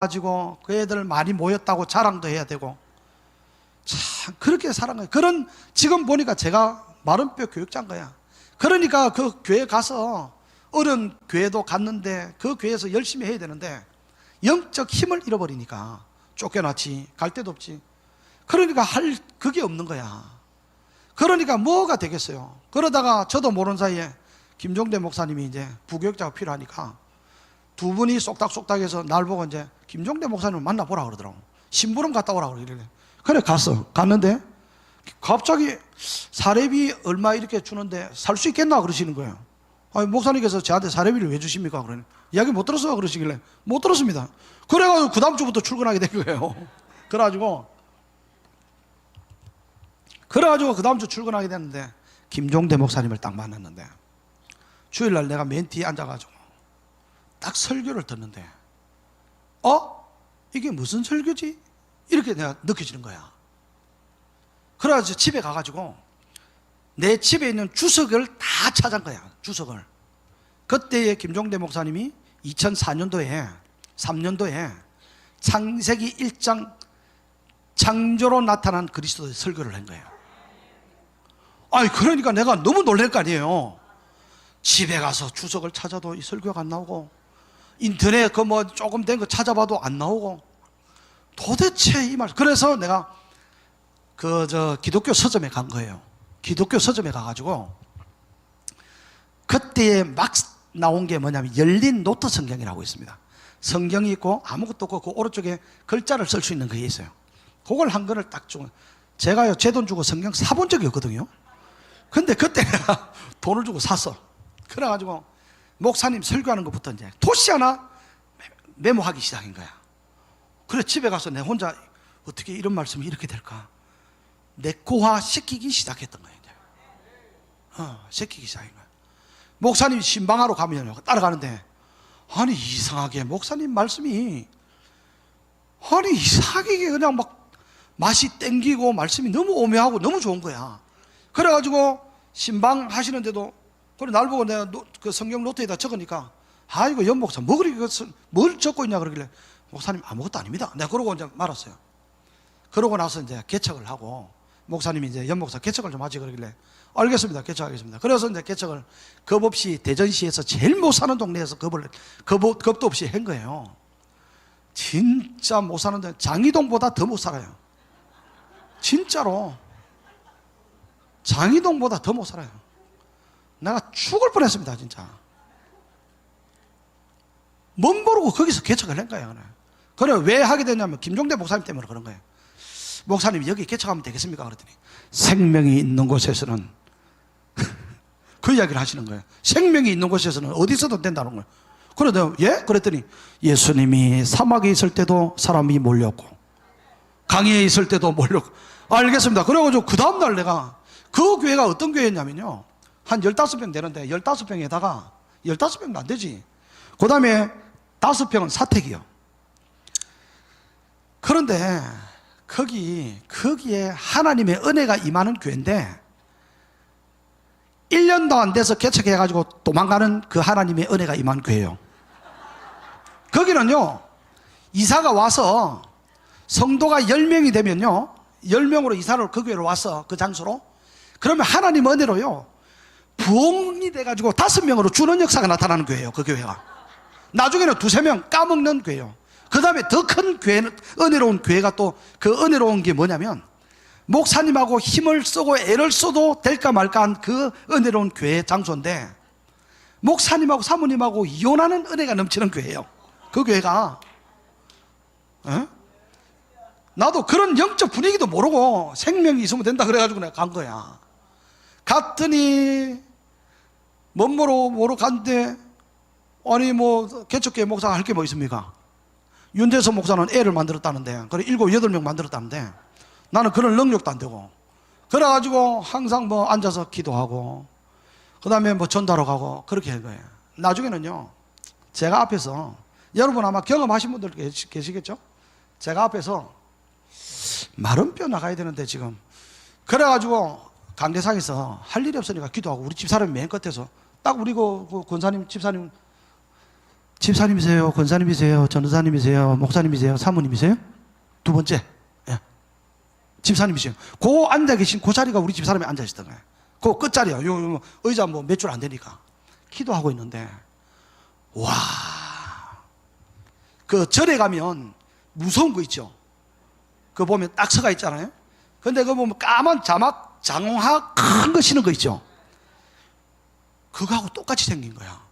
가지고 그 애들 많이 모였다고 자랑도 해야 되고, 참 그렇게 살은 거예요. 그런, 지금 보니까 제가 마른뼈 교육자인 거야. 그러니까 그 교회 가서, 어른 교회도 갔는데 그 교회에서 열심히 해야 되는데 영적 힘을 잃어버리니까 쫓겨났지, 갈 데도 없지. 그러니까 할 그게 없는 거야. 그러니까 뭐가 되겠어요. 그러다가 저도 모르는 사이에 김종대 목사님이 이제 부교육자가 필요하니까 두 분이 쏙닥쏙닥해서 날 보고 이제 김종대 목사님을 만나보라 그러더라고. 심부름 갔다 오라 그러길래. 그래 갔는데 갑자기 사례비 얼마 이렇게 주는데 살 수 있겠나 그러시는 거예요. 아니, 목사님께서 저한테 사례비를 왜 주십니까? 그러니 이야기 못 들었어 그러시길래 못 들었습니다. 그래가지고 그 다음 주부터 출근하게 된 거예요. 그래가지고 그 다음 주 출근하게 됐는데 김종대 목사님을 딱 만났는데, 주일날 내가 맨 뒤에 앉아가지고 딱 설교를 듣는데 이게 무슨 설교지? 이렇게 내가 느껴지는 거야. 그래가지고 집에 가가지고 내 집에 있는 주석을 다 찾은 거야. 주석을. 그때의 김종대 목사님이 2004년도에 3년도에 창세기 1장 창조로 나타난 그리스도의 설교를 한 거예요. 아니 그러니까 내가 너무 놀랄 거 아니에요. 집에 가서 주석을 찾아도 이 설교가 안 나오고, 인터넷 그 뭐 조금 된 거 찾아봐도 안 나오고, 도대체 이 말. 그래서 내가 기독교 서점에 간 거예요. 기독교 서점에 가가지고 그때에 막 나온 게 뭐냐면 열린 노트 성경이라고 있습니다. 성경이 있고 아무것도 없고 그 오른쪽에 글자를 쓸 수 있는 그게 있어요. 그걸 한 권을 딱 주고, 제가요 제 돈 주고 성경 사본 적이 없거든요. 근데 그때 내가 돈을 주고 샀어. 그래가지고 목사님 설교하는 것부터 이제 토시 하나 메모하기 시작한 거야. 그래 집에 가서 내 혼자 어떻게 이런 말씀이 이렇게 될까 내코화 시키기 시작했던 거예요. 이제 시키기 시작한 거야. 목사님 신방하러 가면요 따라가는데, 아니 이상하게 목사님 말씀이 이상하게 그냥 막 맛이 땡기고 말씀이 너무 오묘하고 너무 좋은 거야. 그래가지고 신방 하시는데도 그래 날 보고 내가 그 성경 노트에다 적으니까, 이거 연 목사 뭘 적고 있냐 그러길래, 목사님 아무것도 아닙니다. 내가 그러고 이제 말았어요. 그러고 나서 이제 개척을 하고, 목사님이 이제 연 목사 개척을 좀 하지 그러길래, 알겠습니다, 개척하겠습니다. 그래서 이제 개척을 겁 없이 대전시에서 제일 못 사는 동네에서 겁도 없이 한 거예요. 진짜 못 사는데 장이동보다 더 못 살아요. 진짜로 장이동보다 더 못 살아요. 내가 죽을 뻔했습니다 진짜. 멋 모르고 거기서 개척을 한 거예요. 그래 왜 하게 됐냐면 김종대 목사님 때문에 그런 거예요. 목사님 여기 개척하면 되겠습니까? 그랬더니 생명이 있는 곳에서는 그 이야기를 하시는 거예요. 생명이 있는 곳에서는 어디서도 된다는 거예요. 그래 내가 예? 그랬더니 예수님이 사막에 있을 때도 사람이 몰렸고 강에 있을 때도 몰렸고. 알겠습니다. 그래가지고 그 다음날 내가 그 교회가 어떤 교회였냐면요, 한 15평 되는데 15평에다가 15평도 안 되지. 그 다음에 5평은 사택이요. 그런데 거기에 하나님의 은혜가 임하는 교회인데 1년도 안 돼서 개척해가지고 도망가는 그 하나님의 은혜가 임한 교회예요. 거기는요 이사가 와서 성도가 10명이 되면요 10명으로 이사를 그 교회로 와서 그 장소로, 그러면 하나님 은혜로요 부흥이 돼가지고 5명으로 주는 역사가 나타나는 교회예요. 그 교회가 나중에는 2-3명 까먹는 교회예요. 그 다음에 더 큰 교회는, 은혜로운 교회가 또 그 은혜로운 게 뭐냐면 목사님하고 힘을 쓰고 애를 써도 될까 말까 한 그 은혜로운 교회 장소인데, 목사님하고 사모님하고 이혼하는 은혜가 넘치는 교회예요. 그 교회가. 나도 그런 영적 분위기도 모르고 생명이 있으면 된다 그래가지고 내가 간 거야. 갔더니 멋모로 갔는데, 아니 뭐 개척교회 목사가 할 게 뭐 있습니까? 윤대선 목사는 애를 만들었다는데, 그래 7-8명 만들었다는데 나는 그런 능력도 안 되고, 그래가지고 항상 뭐 앉아서 기도하고 그 다음에 뭐 전도하러 가고 그렇게 한 거예요. 나중에는요 제가 앞에서, 여러분 아마 경험하신 분들 계시겠죠? 제가 앞에서 마른뼈 나가야 되는데 지금, 그래가지고 강대상에서 할 일이 없으니까 기도하고, 우리 집사람이 맨 끝에서 딱 우리 그 권사님 집사님 집사님이세요? 권사님이세요? 전도사님이세요? 목사님이세요? 사모님이세요? 두 번째, 예. 집사님이세요. 그 앉아 계신 그 자리가 우리 집사람이 앉아 있었던 거예요. 그 끝자리야. 요 의자 뭐 몇 줄 안 되니까. 기도하고 있는데, 와, 그 절에 가면 무서운 거 있죠. 그거 보면 딱 서가 있잖아요. 근데 그거 보면 까만 자막, 장화 큰 거 신은 거 있죠. 그거하고 똑같이 생긴 거야.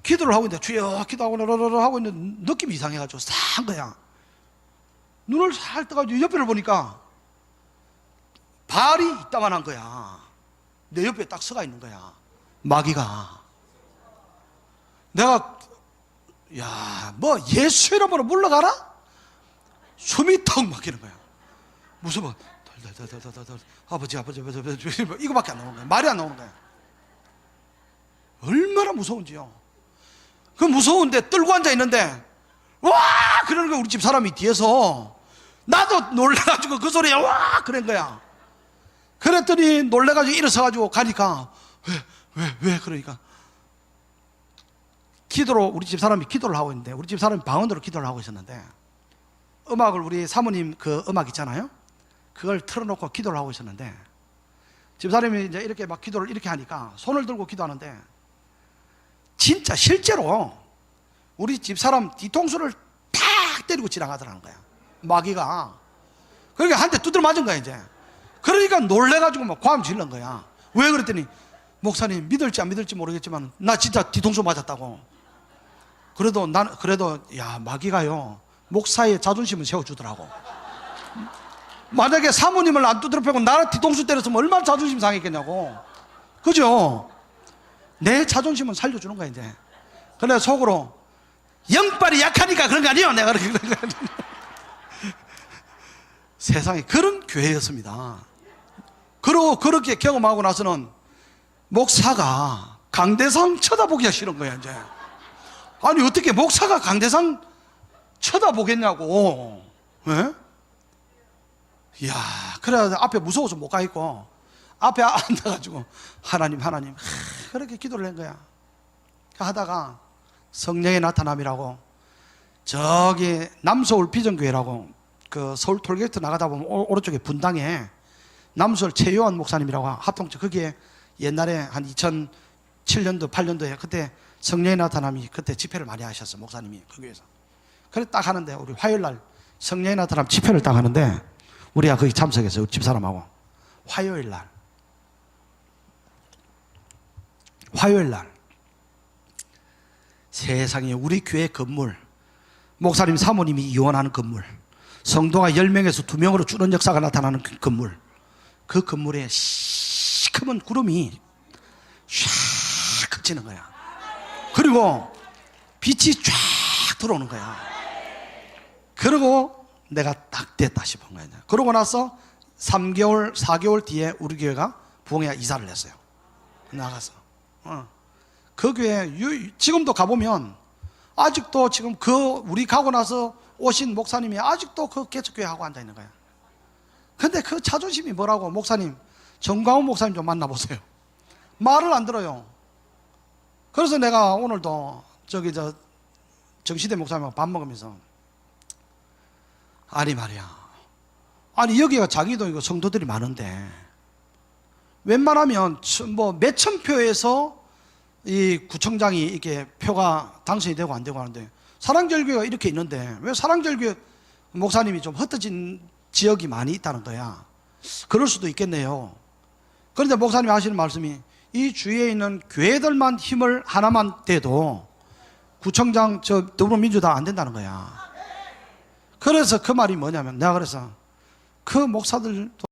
기도를 하고 있는데, 주여, 기도하고, 하고 있는데, 느낌이 이상해가지고, 싹한 거야. 눈을 살 떠가지고 옆에를 보니까, 발이 이따만한 거야. 내 옆에 딱 서가 있는 거야. 마귀가. 내가, 야, 뭐, 예수 이름으로 물러가라? 숨이 턱 막히는 거야. 무서워. 아버지, 이거밖에 안 나오는 거야. 말이 안 나오는 거야. 얼마나 무서운지요. 그 무서운데 떨고 앉아 있는데 와 그러는 거야. 우리 집 사람이 뒤에서 나도 놀래가지고 그 소리에 와 그런 거야. 그랬더니 놀래가지고 일어서가지고 가니까 왜 그러니까 기도로 우리 집 사람이 기도를 하고 있는데 우리 집 사람이 방언으로 기도를 하고 있었는데 음악을 우리 사모님 그 음악 있잖아요. 그걸 틀어놓고 기도를 하고 있었는데 집사람이 이제 이렇게 막 기도를 이렇게 하니까 손을 들고 기도하는데 진짜 실제로 우리 집사람 뒤통수를 탁 때리고 지나가더라는 거야. 마귀가. 그러니까 한 대 두드려 맞은 거야 이제. 그러니까 놀래가지고 막 고함 질른 거야. 왜 그랬더니 목사님 믿을지 안 믿을지 모르겠지만 나 진짜 뒤통수 맞았다고. 그래도 야 마귀가요 목사의 자존심을 세워주더라고. 만약에 사모님을 안 두드려 패고 나를 뒤통수 때렸으면 얼마나 자존심 상했겠냐고. 그죠? 내 자존심은 살려주는 거야 이제. 그래 속으로 영빨이 약하니까 그런 거 아니에요 내가 그렇게 그런 거 아니에요. 세상에 그런 교회였습니다. 그리고 그렇게 경험하고 나서는 목사가 강대상 쳐다보기가 싫은 거야 이제. 아니 어떻게 목사가 강대상 쳐다보겠냐고. 예? 이야 그래 앞에 무서워서 못 가 있고 앞에 앉아가지고 하나님 그렇게 기도를 한 거야. 하다가 성령의 나타남이라고 저기 남서울 비전교회라고 그 서울 톨게이트 나가다 보면 오른쪽에 분당에 남서울 최요한 목사님이라고 합동체 거기에 옛날에 한 2007년도 8년도에 그때 성령의 나타남이 그때 집회를 많이 하셨어 목사님이 거기에서. 그래 딱 하는데 우리 화요일날 성령의 나타남 집회를 딱 하는데 우리가 거기 참석했어요. 우리 집사람하고 화요일날 세상에 우리 교회 건물 목사님 사모님이 이혼하는 건물 성도가 10명에서 2명으로 줄은 역사가 나타나는 그 건물 그 건물에 시커먼 구름이 쫙 그치는 거야. 그리고 빛이 쫙 들어오는 거야. 그러고 내가 딱 됐다 싶은 거야. 그러고 나서 3개월 4개월 뒤에 우리 교회가 부흥회가 이사를 했어요. 나가서 그 교회 지금도 가보면 아직도 지금 그 우리 가고 나서 오신 목사님이 아직도 그 개척교회 하고 앉아 있는 거야. 근데 그 자존심이 뭐라고. 목사님 정광훈 목사님 좀 만나보세요. 말을 안 들어요. 그래서 내가 오늘도 저기 정시대 목사님하고 밥 먹으면서 아니 말이야 아니 여기가 자기도 성도들이 많은데 웬만하면 뭐 몇천 표에서 이 구청장이 이렇게 표가 당선이 되고 안 되고 하는데 사랑제일교회가 이렇게 있는데 왜 사랑제일교회 목사님이 좀 흩어진 지역이 많이 있다는 거야. 그럴 수도 있겠네요. 그런데 목사님이 하시는 말씀이 이 주위에 있는 교회들만 힘을 하나만 대도 구청장 더불어민주당 안 된다는 거야. 그래서 그 말이 뭐냐면 내가 그래서 그 목사들도